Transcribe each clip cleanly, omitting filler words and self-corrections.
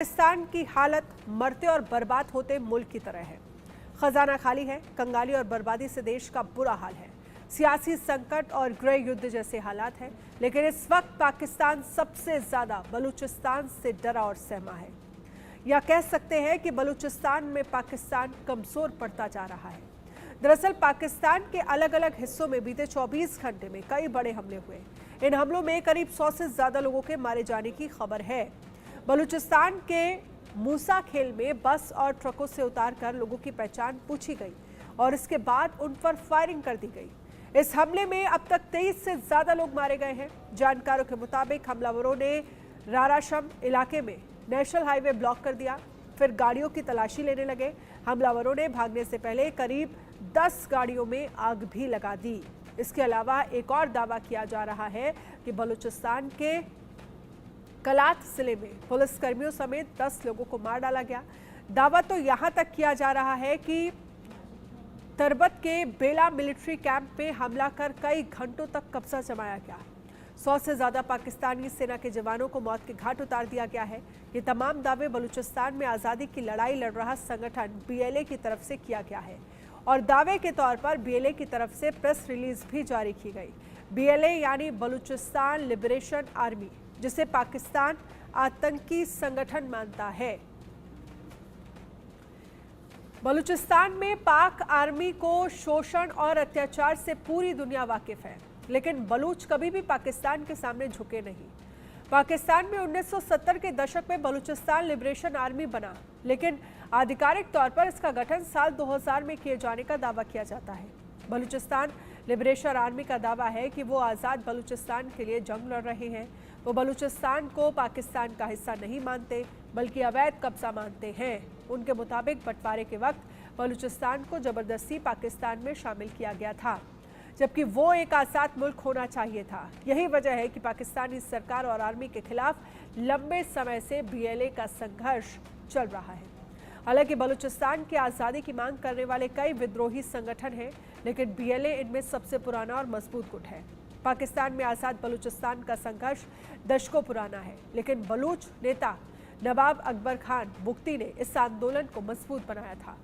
पाकिस्तान की हालत मरते और बर्बाद होते मुल्क की तरह है। खजाना खाली है, कंगाली और बर्बादी से देश का बुरा हाल है। सियासी संकट और गृह युद्ध जैसे हालात हैं, लेकिन इस वक्त पाकिस्तान सबसे ज्यादा बलूचिस्तान से डरा और सहमा है। या कह सकते हैं कि बलूचिस्तान में पाकिस्तान कमजोर पड़ता जा रहा है। दरअसल पाकिस्तान के अलग अलग हिस्सों में बीते 24 घंटे में कई बड़े हमले हुए। इन हमलों में करीब 100 से ज्यादा लोगों के मारे जाने की खबर है। बलूचिस्तान के मूसा खेल में बस और ट्रकों से उतारकर लोगों की पहचान पूछी गई और इसके बाद उन पर फायरिंग कर दी गई। इस हमले में अब तक 23 से ज्यादा लोग मारे गए हैं। जानकारों के मुताबिक हमलावरों ने राराशम इलाके में नेशनल हाईवे ब्लॉक कर दिया, फिर गाड़ियों की तलाशी लेने लगे। हमलावरों ने भागने से पहले करीब 10 गाड़ियों में आग भी लगा दी। इसके अलावा एक और दावा किया जा रहा है कि बलूचिस्तान के कलात जिले में पुलिसकर्मियों समेत 10 लोगों को मार डाला गया। दावा तो यहां तक किया जा रहा है कि तरबत के बेला मिलिट्री कैंप पे हमला कर कई घंटों तक कब्जा जमाया गया। 100 से ज्यादा पाकिस्तानी सेना के जवानों को मौत के घाट उतार दिया गया है। ये तमाम दावे बलूचिस्तान में आज़ादी की लड़ाई लड़ रहा संगठन BLA की तरफ से किया गया है और दावे के तौर पर BLA की तरफ से प्रेस रिलीज भी जारी की गई। BLA यानी बलूचिस्तान लिबरेशन आर्मी, जिसे पाकिस्तान आतंकी संगठन मानता है। बलूचिस्तान में पाक आर्मी को शोषण और अत्याचार से पूरी दुनिया वाकिफ है, लेकिन बलूच कभी भी पाकिस्तान के सामने झुके नहीं। पाकिस्तान में 1970 के दशक में बलूचिस्तान लिबरेशन आर्मी बना, लेकिन आधिकारिक तौर पर इसका गठन साल 2000 में किए जाने का दावा किया जाता है। बलूचिस्तान लिबरेशन आर्मी का दावा है कि वो आज़ाद बलूचिस्तान के लिए जंग लड़ रहे हैं। वो बलूचिस्तान को पाकिस्तान का हिस्सा नहीं मानते, बल्कि अवैध कब्जा मानते हैं। उनके मुताबिक बंटवारे के वक्त बलूचिस्तान को जबरदस्ती पाकिस्तान में शामिल किया गया था, जबकि वो एक आज़ाद मुल्क होना चाहिए था। यही वजह है कि पाकिस्तानी सरकार और आर्मी के खिलाफ लंबे समय से BLA का संघर्ष चल रहा है। हालांकि बलूचिस्तान की आज़ादी की मांग करने वाले कई विद्रोही संगठन हैं, लेकिन BLA इनमें सबसे पुराना और मजबूत गुट है। पाकिस्तान में आज़ाद बलूचिस्तान का संघर्ष दशकों पुराना है, लेकिन बलूच नेता नवाब अकबर खान बुख्ती ने इस आंदोलन को मजबूत बनाया था।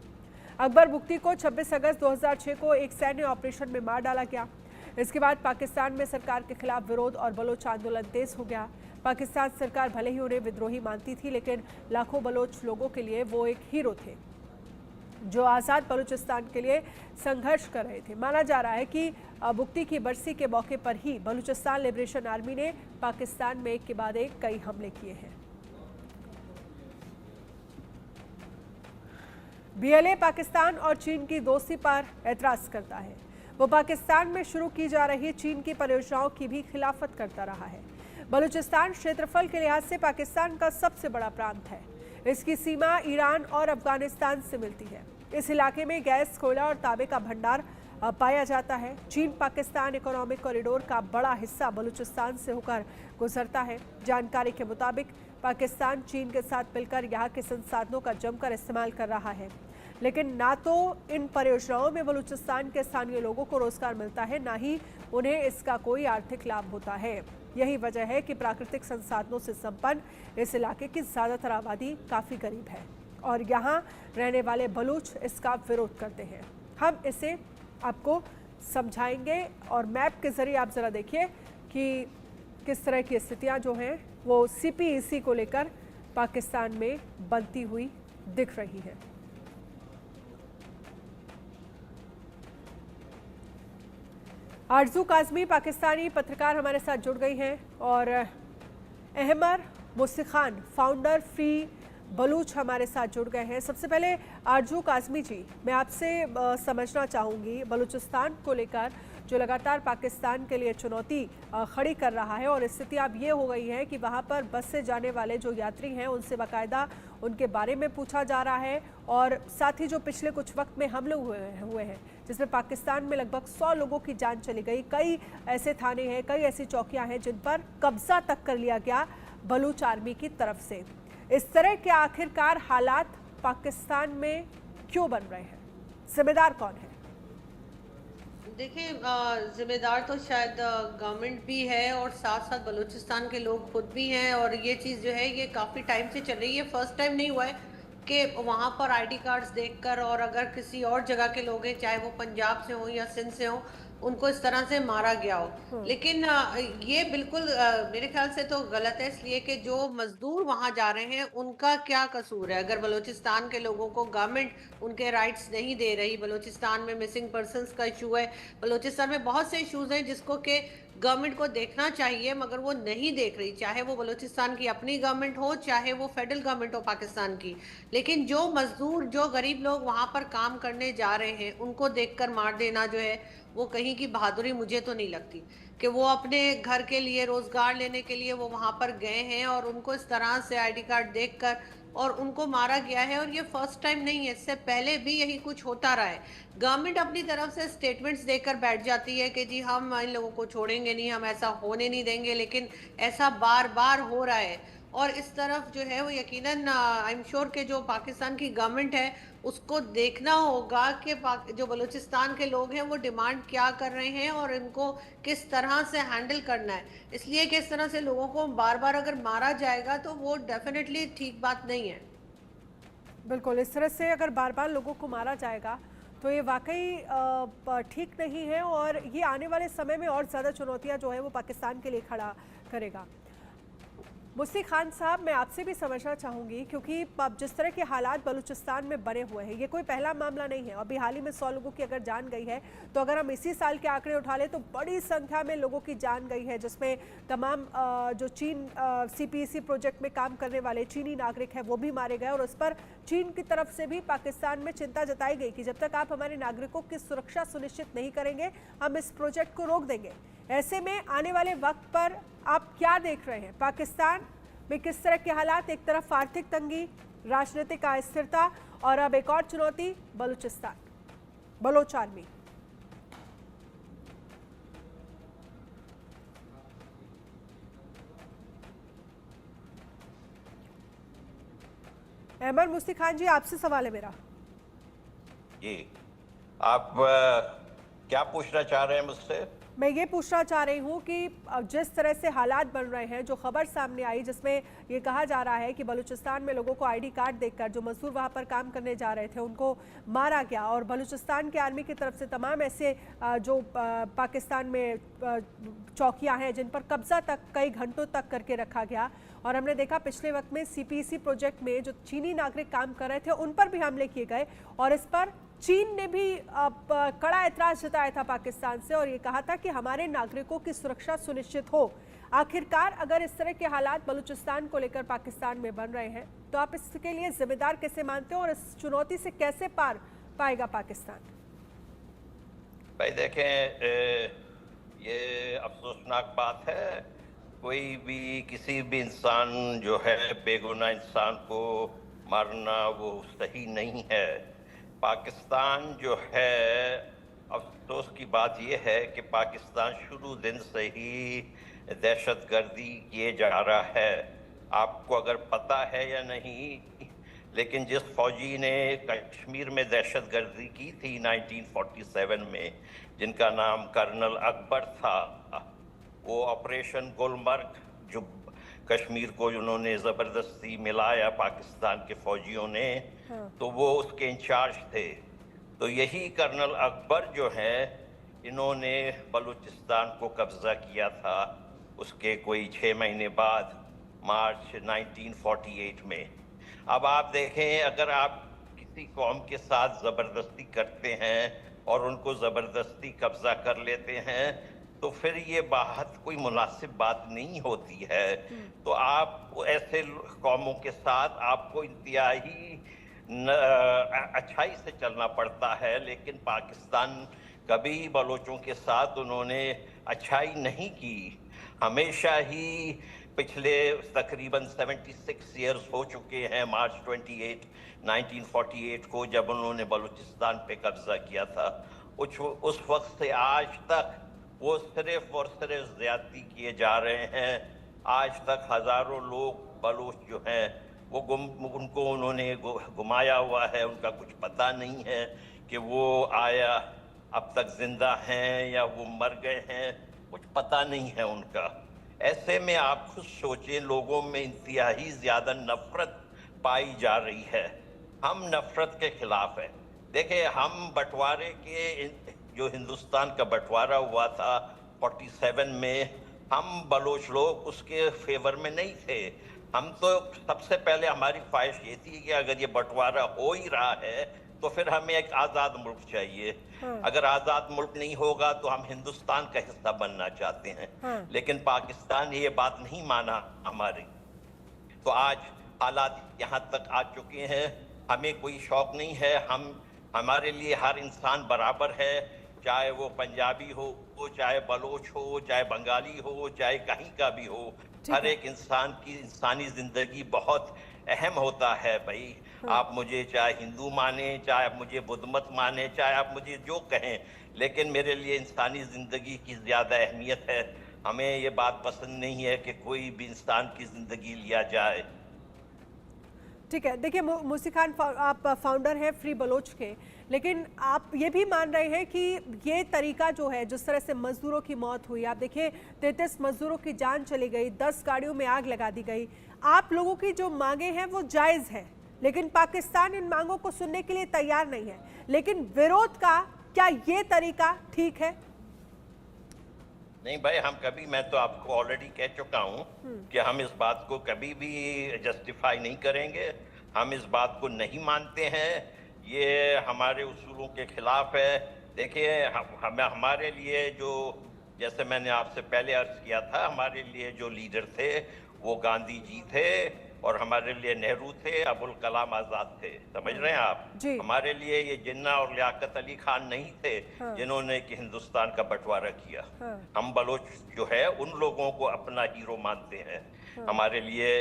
अकबर बुख्ती को 26 अगस्त 2006 को एक सैन्य ऑपरेशन में मार डाला गया। इसके बाद पाकिस्तान में सरकार के खिलाफ विरोध और बलोच आंदोलन तेज हो गया। पाकिस्तान सरकार भले ही उन्हें विद्रोही मानती थी, लेकिन लाखों बलोच लोगों के लिए वो एक हीरो थे जो आज़ाद बलूचिस्तान के लिए संघर्ष कर रहे थे। माना जा रहा है कि बुख्ती की बरसी के मौके पर ही बलूचिस्तान लिबरेशन आर्मी ने पाकिस्तान में एक के बाद एक कई हमले किए हैं। BLA पाकिस्तान और चीन की दोस्ती पर एतराज करता है। वो पाकिस्तान में शुरू की जा रही चीन की परियोजनाओं की भी खिलाफत करता रहा है। बलूचिस्तान क्षेत्रफल के लिहाज से पाकिस्तान का सबसे बड़ा प्रांत है। इसकी सीमा ईरान और अफगानिस्तान से मिलती है। इस इलाके में गैस, कोयला और तांबे का भंडार पाया जाता है। चीन पाकिस्तान इकोनॉमिक कॉरिडोर का बड़ा हिस्सा बलूचिस्तान से होकर गुजरता है। जानकारी के मुताबिक पाकिस्तान चीन के साथ मिलकर यहाँ के संसाधनों का जमकर इस्तेमाल कर रहा है, लेकिन ना तो इन परियोजनाओं में बलूचिस्तान के स्थानीय लोगों को रोजगार मिलता है, ना ही उन्हें इसका कोई आर्थिक लाभ होता है। यही वजह है कि प्राकृतिक संसाधनों से संपन्न इस इलाके की ज्यादातर आबादी काफी गरीब है और यहाँ रहने वाले बलूच इसका विरोध करते हैं। हम इसे आपको समझाएंगे और मैप के जरिए आप जरा देखिए कि किस तरह की स्थितियां जो हैं वो CPEC को लेकर पाकिस्तान में बनती हुई दिख रही है। आरजू काजमी पाकिस्तानी पत्रकार हमारे साथ जुड़ गई हैं और अहमर मुस्तिखान फाउंडर फ्री बलूच हमारे साथ जुड़ गए हैं। सबसे पहले आरजू काजमी जी, मैं आपसे समझना चाहूँगी बलूचिस्तान को लेकर जो लगातार पाकिस्तान के लिए चुनौती खड़ी कर रहा है और स्थिति अब ये हो गई है कि वहाँ पर बस से जाने वाले जो यात्री हैं उनसे बाकायदा उनके बारे में पूछा जा रहा है और साथ ही जो पिछले कुछ वक्त में हमले हुए हैं जिसमें पाकिस्तान में लगभग 100 लोगों की जान चली गई। कई ऐसे थाने हैं, कई ऐसी चौकियां हैं जिन पर कब्जा तक कर लिया गया बलूच आर्मी की तरफ से। इस तरह के आखिरकार हालात पाकिस्तान में क्यों बन रहे हैं? जिम्मेदार कौन है? देखिए, जिम्मेदार तो शायद गवर्नमेंट भी है और साथ साथ बलूचिस्तान के लोग खुद भी हैं। और ये चीज़ जो है ये काफ़ी टाइम से चल रही है, फर्स्ट टाइम नहीं हुआ है कि वहाँ पर आईडी कार्ड्स देखकर, और अगर किसी और जगह के लोग हैं, चाहे वो पंजाब से हों या सिंध से हों, उनको इस तरह से मारा गया हो। लेकिन ये बिल्कुल मेरे ख्याल से तो गलत है, इसलिए कि जो मजदूर वहां जा रहे हैं उनका क्या कसूर है? अगर बलूचिस्तान के लोगों को गवर्नमेंट उनके राइट्स नहीं दे रही, बलूचिस्तान में मिसिंग पर्संस का इशू है, बलूचिस्तान में बहुत से इश्यूज हैं जिसको कि गवर्नमेंट को देखना चाहिए, मगर वो नहीं देख रही, चाहे वो बलूचिस्तान की अपनी गवर्नमेंट हो, चाहे वो फेडरल गवर्नमेंट हो पाकिस्तान की। लेकिन जो मजदूर, जो गरीब लोग वहां पर काम करने जा रहे हैं, उनको देखकर मार देना जो है वो कहीं की बहादुरी मुझे तो नहीं लगती। कि वो अपने घर के लिए, रोजगार लेने के लिए वो वहां पर गए हैं और उनको इस तरह से आईडी कार्ड देखकर और उनको मारा गया है। और ये फर्स्ट टाइम नहीं है, इससे पहले भी यही कुछ होता रहा है। गवर्नमेंट अपनी तरफ से स्टेटमेंट्स देकर बैठ जाती है कि जी हम इन लोगों को छोड़ेंगे नहीं, हम ऐसा होने नहीं देंगे, लेकिन ऐसा बार बार हो रहा है। और इस तरफ जो है वो यकीनन आई एम श्योर कि जो पाकिस्तान की गवर्नमेंट है उसको देखना होगा कि जो बलूचिस्तान के लोग हैं वो डिमांड क्या कर रहे हैं और इनको किस तरह से हैंडल करना है। इसलिए कि इस तरह से लोगों को बार बार अगर मारा जाएगा तो वो डेफिनेटली ठीक बात नहीं है। बिल्कुल, इस तरह से अगर बार बार लोगों को मारा जाएगा तो ये वाकई ठीक नहीं है, और ये आने वाले समय में और ज़्यादा चुनौतियां जो है वो पाकिस्तान के लिए खड़ा करेगा। मुस्ती खान साहब, मैं आपसे भी समझना चाहूँगी, क्योंकि अब जिस तरह के हालात बलूचिस्तान में बने हुए हैं, ये कोई पहला मामला नहीं है। अभी हाल ही में 100 लोगों की अगर जान गई है, तो अगर हम इसी साल के आंकड़े उठा लें तो बड़ी संख्या में लोगों की जान गई है, जिसमें तमाम जो चीन CPEC प्रोजेक्ट में काम करने वाले चीनी नागरिक हैं वो भी मारे गए। और उस पर चीन की तरफ से भी पाकिस्तान में चिंता जताई गई कि जब तक आप हमारे नागरिकों की सुरक्षा सुनिश्चित नहीं करेंगे, हम इस प्रोजेक्ट को रोक देंगे। ऐसे में आने वाले वक्त पर आप क्या देख रहे हैं? पाकिस्तान में किस तरह के हालात? एक तरफ आर्थिक तंगी, राजनीतिक अस्थिरता, और अब एक और चुनौती, बलूचिस्तान, बलोच आर्मी। अहमद मुस्ती खान जी, आपसे सवाल है मेरा। जी, आप क्या पूछना चाह रहे हैं मुझसे? मैं ये पूछना चाह रही हूँ कि जिस तरह से हालात बन रहे हैं, जो खबर सामने आई जिसमें ये कहा जा रहा है कि बलूचिस्तान में लोगों को आईडी कार्ड देखकर जो मजदूर वहाँ पर काम करने जा रहे थे उनको मारा गया, और बलूचिस्तान की आर्मी की तरफ से तमाम ऐसे जो पाकिस्तान में चौकियाँ हैं जिन पर कब्जा तक कई घंटों तक करके रखा गया। और हमने देखा पिछले वक्त में CPEC प्रोजेक्ट में जो चीनी नागरिक काम कर रहे थे उन पर भी हमले किए गए, और इस पर चीन ने भी कड़ा ऐतराज जताया था पाकिस्तान से, और ये कहा था कि हमारे नागरिकों की सुरक्षा सुनिश्चित हो। आखिरकार अगर इस तरह के हालात बलूचिस्तान को लेकर पाकिस्तान में बन रहे हैं, तो आप इसके लिए जिम्मेदार कैसे मानते हो, और इस चुनौती से कैसे पार पाएगा पाकिस्तान? भाई देखें, ये अफसोसनाक बात है। कोई भी, किसी भी इंसान जो है, बेगुनाह इंसान को मारना वो सही नहीं है। पाकिस्तान जो है, अफसोस की बात यह है कि पाकिस्तान शुरू दिन से ही दहशतगर्दी किए जा रहा है। आपको अगर पता है या नहीं, लेकिन जिस फौजी ने कश्मीर में दहशतगर्दी की थी 1947 में, जिनका नाम कर्नल अकबर था, वो ऑपरेशन गुलमर्ग, जो कश्मीर को उन्होंने ज़बरदस्ती मिलाया पाकिस्तान के फौजियों ने, तो वो उसके इंचार्ज थे। तो यही कर्नल अकबर जो है, इन्होंने बलूचिस्तान को कब्जा किया था उसके कोई 6 महीने बाद, मार्च 1948 में। अब आप देखें, अगर आप किसी कौम के साथ ज़बरदस्ती करते हैं और उनको ज़बरदस्ती कब्जा कर लेते हैं, तो फिर ये बात कोई मुनासिब बात नहीं होती है। तो आप ऐसे कौमों के साथ आपको इंतहाई अच्छाई से चलना पड़ता है, लेकिन पाकिस्तान कभी बलोचों के साथ उन्होंने अच्छाई नहीं की। हमेशा ही पिछले तकरीबन 76 ईयर्स हो चुके हैं, मार्च 28, 1948 को जब उन्होंने बलूचिस्तान पे कब्जा किया था, उस वक्त से आज तक वो सिर्फ और सिर्फ ज्यादती किए जा रहे हैं। आज तक हजारों लोग बलूच जो हैं वो उनको उन्होंने गुमाया हुआ है, उनका कुछ पता नहीं है कि वो अब तक जिंदा हैं या वो मर गए हैं, कुछ पता नहीं है उनका। ऐसे में आप खुद सोचें, लोगों में इंतहाई ज्यादा नफरत पाई जा रही है। हम नफरत के खिलाफ हैं। देखिए, हम बंटवारे के जो हिंदुस्तान का बंटवारा हुआ था 47 में, हम बलोच लोग उसके फेवर में नहीं थे। हम तो सबसे पहले हमारी ख्वाहिश ये थी कि अगर ये बंटवारा हो ही रहा है तो फिर हमें एक आज़ाद मुल्क चाहिए। अगर आज़ाद मुल्क नहीं होगा तो हम हिंदुस्तान का हिस्सा बनना चाहते हैं। लेकिन पाकिस्तान ने ये बात नहीं माना हमारी, तो आज हालात यहाँ तक आ चुके हैं। हमें कोई शौक नहीं है, हमारे लिए हर इंसान बराबर है, चाहे वो पंजाबी हो, चाहे बलोच हो, चाहे बंगाली हो, चाहे कहीं का भी हो। हर एक इंसान की इंसानी जिंदगी बहुत अहम होता है भाई। आप मुझे चाहे हिंदू माने, चाहे आप मुझे बुद्ध मत माने, चाहे आप मुझे जो कहें, लेकिन मेरे लिए इंसानी जिंदगी की ज्यादा अहमियत है। हमें ये बात पसंद नहीं है कि कोई भी इंसान की जिंदगी लिया जाए। ठीक है, देखिए मूसी खान आप फाउंडर हैं फ्री बलोच के, लेकिन आप ये भी मान रहे हैं कि ये तरीका जो है, जिस तरह से मजदूरों की मौत हुई, आप देखिए 33 मजदूरों की जान चली गई, 10 गाड़ियों में आग लगा दी गई। आप लोगों की जो मांगे हैं वो जायज़ है, लेकिन पाकिस्तान इन मांगों को सुनने के लिए तैयार नहीं है। लेकिन विरोध का क्या ये तरीका ठीक है? नहीं भाई, मैं तो आपको ऑलरेडी कह चुका हूं कि हम इस बात को कभी भी जस्टिफाई नहीं करेंगे। हम इस बात को नहीं मानते हैं, ये हमारे उसूलों के खिलाफ है। देखिए, हमारे लिए जो, जैसे मैंने आपसे पहले अर्ज किया था, हमारे लिए जो लीडर थे वो गांधी जी थे, और हमारे लिए नेहरू थे, अबुल कलाम आजाद थे। समझ रहे हैं आप? हमारे लिए ये जिन्ना और लियाकत अली खान नहीं थे जिन्होंने कि हिंदुस्तान का बंटवारा किया। हम बलोच जो है उन लोगों को अपना हीरो मानते हैं। हमारे लिए,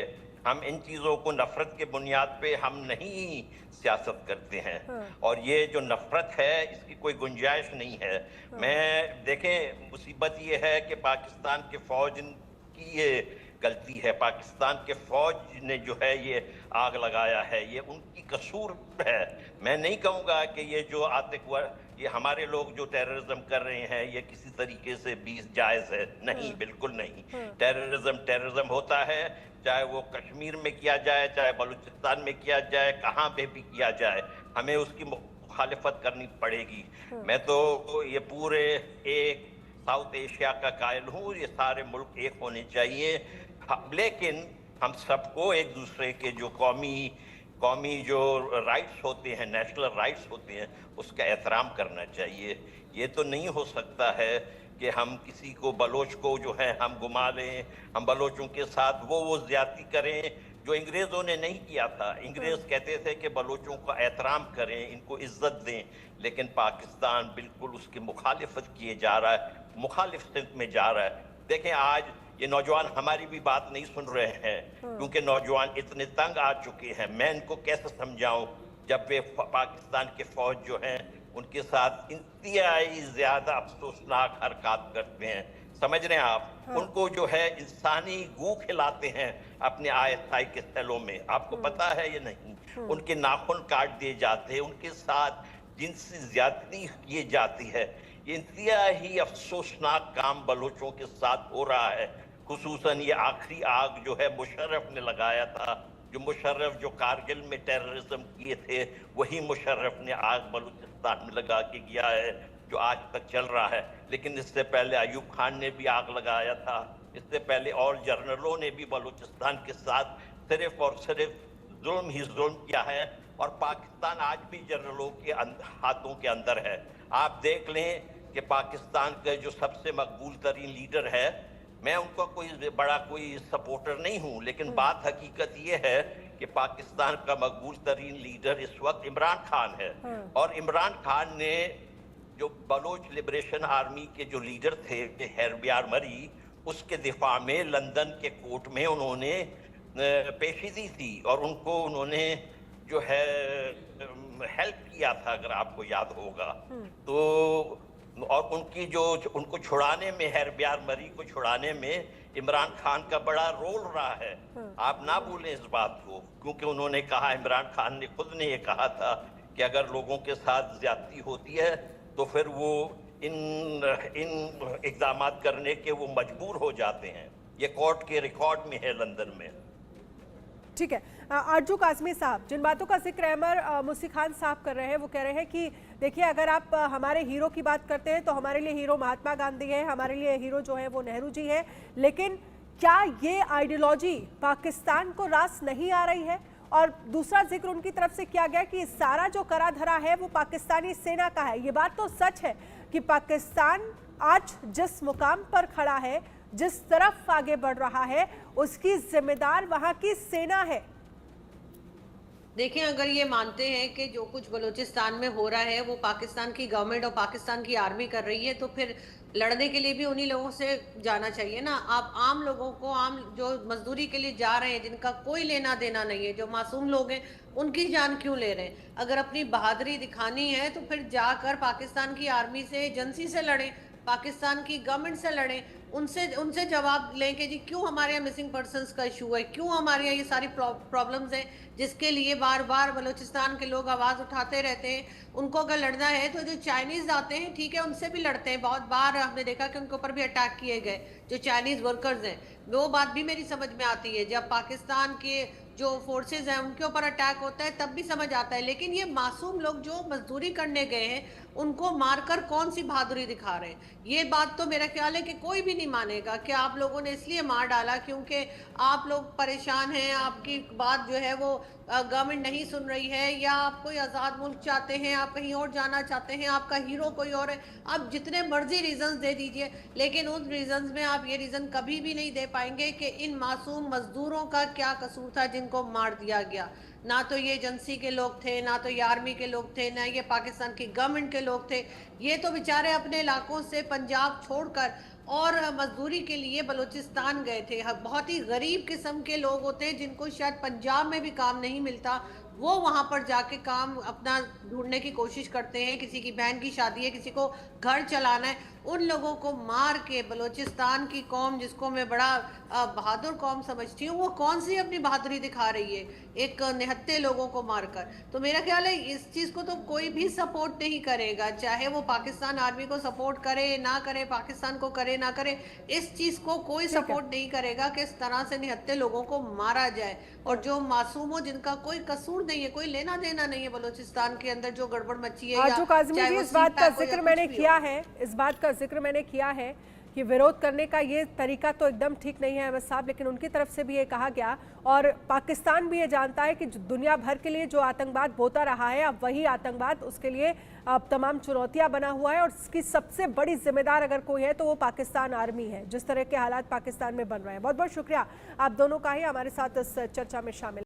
हम इन चीजों को नफरत के बुनियाद पे हम नहीं सियासत करते हैं, और ये जो नफरत है इसकी कोई गुंजाइश नहीं है। देखें, मुसीबत ये है कि पाकिस्तान के फौज की ये गलती है, पाकिस्तान के फौज ने जो है ये आग लगाया है, ये उनकी कसूर है। मैं नहीं कहूँगा कि ये जो ये हमारे लोग जो टेररिज्म कर रहे हैं ये किसी तरीके से भी जायज़ है, नहीं, बिल्कुल नहीं। टेररिज्म होता है, चाहे वो कश्मीर में किया जाए, चाहे बलूचिस्तान में किया जाए, कहाँ पे भी किया जाए, हमें उसकी मुखालिफत करनी पड़ेगी। मैं तो ये पूरे एक साउथ एशिया का कायल हूँ, ये सारे मुल्क एक होने चाहिए, लेकिन हम सबको एक दूसरे के जो कौमी जो राइट्स होते हैं, नेशनल राइट्स होते हैं, उसका एहतराम करना चाहिए। ये तो नहीं हो सकता है कि हम किसी को, बलोच को जो है हम गुमा लें, हम बलोचों के साथ वो ज्यादती करें जो अंग्रेज़ों ने नहीं किया था। अंग्रेज़ कहते थे कि बलोचों का एहतराम करें, इनको इज्जत दें, लेकिन पाकिस्तान बिल्कुल उसकी मुखालिफत किए जा रहा है, मुखालिफ सिंध में जा रहा है। देखें, आज ये नौजवान हमारी भी बात नहीं सुन रहे हैं, क्योंकि नौजवान इतने तंग आ चुके हैं। मैं इनको कैसे समझाऊं जब वे पाकिस्तान के फौज जो हैं उनके साथ इंतहाई ज्यादा अफसोसनाक हरकत करते हैं। समझ रहे हैं आप? उनको जो है इंसानी गू खिलाते हैं अपने आयताई के स्थलों में, आपको पता है ये नहीं? उनके नाखून काट दिए जाते हैं, उनके साथ जिनसी ज्यादती की जाती है। ये इंतहाई अफसोसनाक काम बलोचों के साथ हो रहा है। खुसूसन ये आखिरी आग जो है मुशर्रफ ने लगाया था, जो मुशर्रफ जो कारगिल में टेररिज्म किए थे, वही मुशर्रफ ने आग बलूचिस्तान में लगा के गया है, जो आज तक चल रहा है। लेकिन इससे पहले अयूब खान ने भी आग लगाया था, इससे पहले और जनरलों ने भी बलूचिस्तान के साथ सिर्फ और सिर्फ जुल्म ही जुल्म किया है, और पाकिस्तान आज भी जनरलों के हाथों के अंदर है। आप देख लें कि पाकिस्तान का जो सबसे मकबूल तरीन लीडर है, मैं उनका कोई सपोर्टर नहीं हूं, लेकिन बात हकीकत ये है कि पाकिस्तान का मकबूल तरीन लीडर इस वक्त इमरान खान है। और इमरान खान ने जो बलोच लिबरेशन आर्मी के जो लीडर थे हैरबियार मरी, उसके दिफा में लंदन के कोर्ट में उन्होंने पेशीदी थी, और उन्होंने जो है हेल्प किया था, अगर आपको याद होगा तो। और उनको छुड़ाने में, हैरबियार मरी को छुड़ाने में इमरान खान का बड़ा रोल रहा है। आप ना भूलें इस बात को, क्योंकि उन्होंने कहा, इमरान खान ने खुद ने ये कहा था कि अगर लोगों के साथ ज्यादती होती है तो फिर वो इन इक़दाम करने के वो मजबूर हो जाते हैं। ये कोर्ट के रिकॉर्ड में है लंदन में। ठीक है, आरजू काज़मी साहब, जिन बातों का जिक्र अहमर मुसी खान साहब कर रहे हैं वो कह रहे हैं कि देखिए, अगर आप हमारे हीरो की बात करते हैं तो हमारे लिए हीरो महात्मा गांधी है, हमारे लिए हीरो जो है वो नेहरू जी है, लेकिन क्या ये आइडियोलॉजी पाकिस्तान को रास नहीं आ रही है? और दूसरा जिक्र उनकी तरफ से किया गया कि सारा जो करा धरा है वो पाकिस्तानी सेना का है। ये बात तो सच है कि पाकिस्तान आज जिस मुकाम पर खड़ा है, जिस तरफ आगे बढ़ रहा है, उसकी जिम्मेदार वहां की सेना है। देखिए, अगर ये मानते हैं कि जो कुछ बलूचिस्तान में हो रहा है वो पाकिस्तान की गवर्नमेंट और पाकिस्तान की आर्मी कर रही है, तो फिर लड़ने के लिए भी उन्हीं लोगों से जाना चाहिए ना। आप आम लोगों को, आम जो मजदूरी के लिए जा रहे हैं, जिनका कोई लेना देना नहीं है, जो मासूम लोग हैं, उनकी जान क्यों ले रहे हैं? अगर अपनी बहादुरी दिखानी है तो फिर जाकर पाकिस्तान की आर्मी से, एजेंसी से लड़ें, पाकिस्तान की गवर्नमेंट से लड़ें, उनसे जवाब लें कि जी क्यों हमारे यहाँ मिसिंग पर्सन्स का इशू है, क्यों हमारे यहाँ ये सारी प्रॉब्लम्स हैं जिसके लिए बार बार बलूचिस्तान के लोग आवाज़ उठाते रहते हैं। उनको अगर लड़ना है तो जो चाइनीज़ आते हैं, ठीक है, उनसे भी लड़ते हैं। बहुत बार हमने देखा कि उनके ऊपर भी अटैक किए गए, जो चाइनीज़ वर्कर्स हैं। वो बात भी मेरी समझ में आती है, जब पाकिस्तान के जो फोर्सेज हैं उनके ऊपर अटैक होता है तब भी समझ आता है। लेकिन ये मासूम लोग जो मजदूरी करने गए हैं, उनको मारकर कौन सी बहादुरी दिखा रहे हैं? ये बात तो मेरा ख्याल है कि कोई भी नहीं मानेगा कि आप लोगों ने इसलिए मार डाला क्योंकि आप लोग परेशान हैं, आपकी बात जो है वो गवर्नमेंट नहीं सुन रही है, या आप कोई आज़ाद मुल्क चाहते हैं, आप कहीं और जाना चाहते हैं, आपका हीरो कोई और है। आप जितने मर्जी रीजंस दे दीजिए, लेकिन उन रीजंस में आप ये रीज़न कभी भी नहीं दे पाएंगे कि इन मासूम मजदूरों का क्या कसूर था जिनको मार दिया गया। ना तो ये एजेंसी के लोग थे, ना तो ये आर्मी के लोग थे, ना ये पाकिस्तान की गवर्नमेंट के लोग थे। ये तो बेचारे अपने इलाकों से पंजाब छोड़कर और मजदूरी के लिए बलूचिस्तान गए थे। बहुत ही गरीब किस्म के लोग होते हैं जिनको शायद पंजाब में भी काम नहीं मिलता, वो वहाँ पर जाके काम अपना ढूंढने की कोशिश करते हैं। किसी की बहन की शादी है, किसी को घर चलाना है, उन लोगों को मार के बलूचिस्तान की कौम, जिसको मैं बड़ा बहादुर कौम समझती हूँ, वो कौन सी अपनी बहादुरी दिखा रही है एक निहत्थे लोगों को मारकर? तो मेरा ख्याल है इस चीज़ को तो कोई भी सपोर्ट नहीं करेगा, चाहे वो पाकिस्तान आर्मी को सपोर्ट करे ना करे, पाकिस्तान को करे ना करे, इस चीज़ को कोई सपोर्ट नहीं करेगा कि इस तरह से निहत्थे लोगों को मारा जाए। और जो मासूम हो, जिनका कोई कसूर नहीं है, कोई लेना देना नहीं है बलूचिस्तान के अंदर जो गड़बड़ मची है, आरजू काज़मी जी, इस बात का जिक्र मैंने किया है, इस बात का जिक्र मैंने किया है कि विरोध करने का ये तरीका तो एकदम ठीक नहीं है अहमद साहब, लेकिन उनकी तरफ से भी ये कहा गया और पाकिस्तान भी ये जानता है कि दुनिया भर के लिए जो आतंकवाद होता रहा है, अब वही आतंकवाद उसके लिए अब तमाम चुनौतियां बना हुआ है, और इसकी सबसे बड़ी जिम्मेदार अगर कोई है तो वो पाकिस्तान आर्मी है, जिस तरह के हालात पाकिस्तान में बन रहे हैं। बहुत बहुत शुक्रिया आप दोनों का ही हमारे साथ इस चर्चा में शामिल